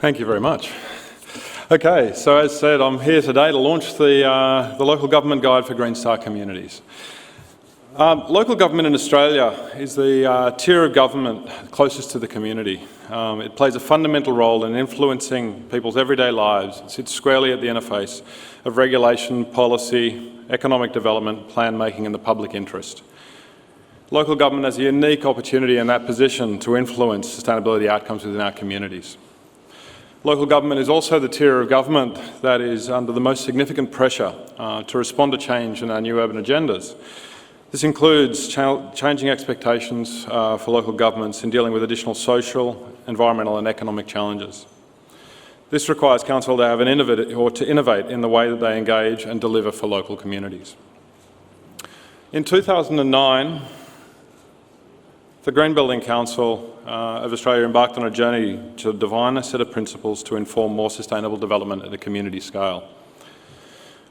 Thank you very much. Okay, so as said, I'm here today to launch the Local Government Guide for Green Star Communities. Local government in Australia is the tier of government closest to the community. It plays a fundamental role in influencing people's everyday lives. It sits squarely at the interface of regulation, policy, economic development, plan making and the public interest. Local government has a unique opportunity in that position to influence sustainability outcomes within our communities. Local government is also the tier of government that is under the most significant pressure to respond to change in our new urban agendas. This includes changing expectations for local governments in dealing with additional social, environmental and economic challenges. This requires council to have to innovate in the way that they engage and deliver for local communities. In 2009, the Green Building Council of Australia embarked on a journey to define a set of principles to inform more sustainable development at a community scale.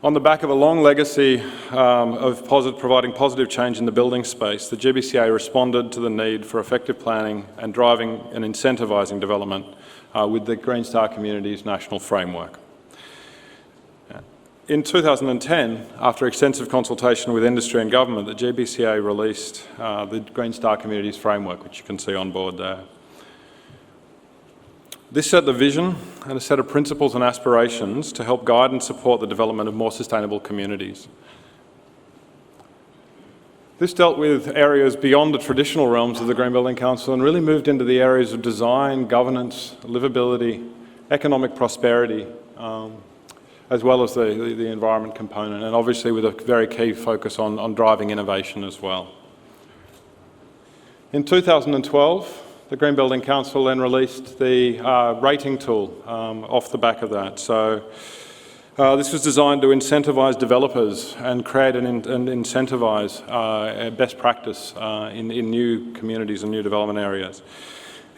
On the back of a long legacy of providing positive change in the building space, the GBCA responded to the need for effective planning and driving and incentivising development with the Green Star Communities National Framework. In 2010, after extensive consultation with industry and government, the GBCA released the Green Star Communities Framework, which you can see on board there. This set the vision and a set of principles and aspirations to help guide and support the development of more sustainable communities. This dealt with areas beyond the traditional realms of the Green Building Council and really moved into the areas of design, governance, livability, economic prosperity, as well as the environment component, and obviously with a very key focus on driving innovation as well. In 2012, the Green Building Council then released the rating tool off the back of that. So this was designed to incentivise developers and create and incentivise best practice in new communities and new development areas.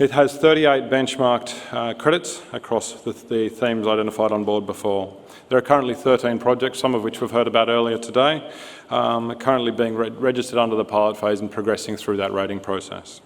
It has 38 benchmarked credits across the themes identified on board before. There are currently 13 projects, some of which we've heard about earlier today, currently being registered under the pilot phase and progressing through that rating process.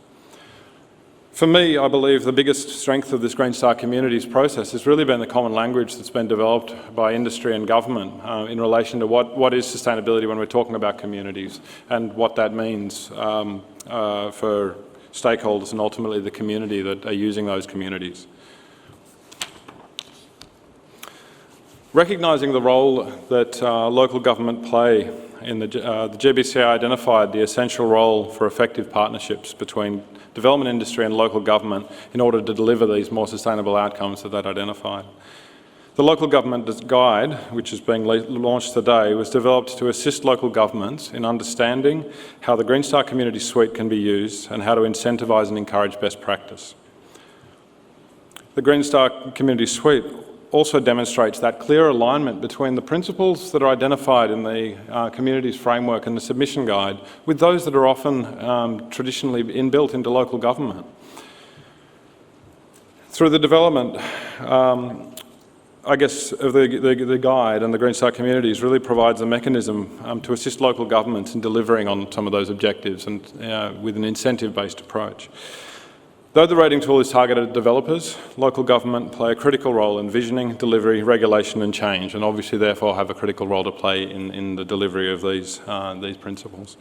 For me, I believe the biggest strength of this Green Star Communities process has really been the common language that's been developed by industry and government in relation to what is sustainability when we're talking about communities and what that means for stakeholders and ultimately the community that are using those communities. Recognising the role that local government play in the GBCA identified the essential role for effective partnerships between development industry and local government in order to deliver these more sustainable outcomes that they'd identified. The Local Government Guide, which is being launched today, was developed to assist local governments in understanding how the Green Star Community Suite can be used and how to incentivise and encourage best practice. The Green Star Community Suite also demonstrates that clear alignment between the principles that are identified in the Communities Framework and the Submission Guide with those that are often traditionally inbuilt into local government. Through the development, I guess, of the guide and the Green Star Communities really provides a mechanism to assist local governments in delivering on some of those objectives and with an incentive-based approach. Though the rating tool is targeted at developers, local government play a critical role in visioning, delivery, regulation and change, and obviously therefore have a critical role to play in the delivery of these principles.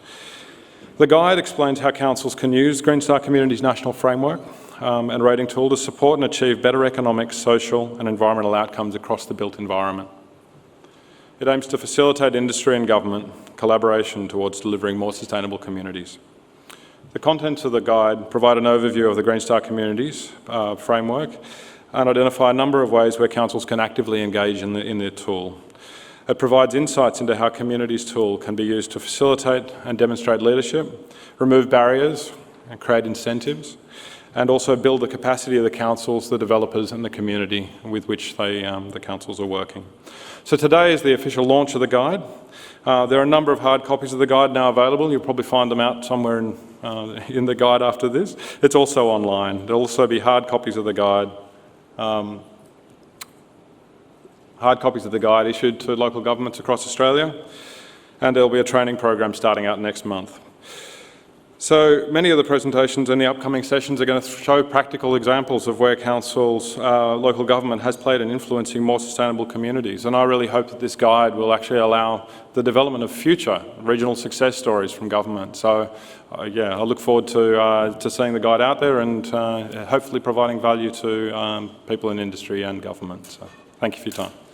The guide explains how councils can use Green Star Communities National Framework and rating tool to support and achieve better economic, social and environmental outcomes across the built environment. It aims to facilitate industry and government collaboration towards delivering more sustainable communities. The contents of the guide provide an overview of the Green Star Communities framework and identify a number of ways where councils can actively engage in the tool. It provides insights into how Communities tool can be used to facilitate and demonstrate leadership, remove barriers and create incentives, and also build the capacity of the councils, the developers and the community with which the councils are working. So today is the official launch of the guide. There are a number of hard copies of the guide now available. You'll probably find them out somewhere in the guide after this. It's also online. There'll also be hard copies of the guide issued to local governments across Australia, and there'll be a training program starting out next month. So many of the presentations in the upcoming sessions are going to show practical examples of where councils, local government has played in influencing more sustainable communities. And I really hope that this guide will actually allow the development of future regional success stories from government. So yeah, I look forward to seeing the guide out there and hopefully providing value to people in industry and government. So thank you for your time.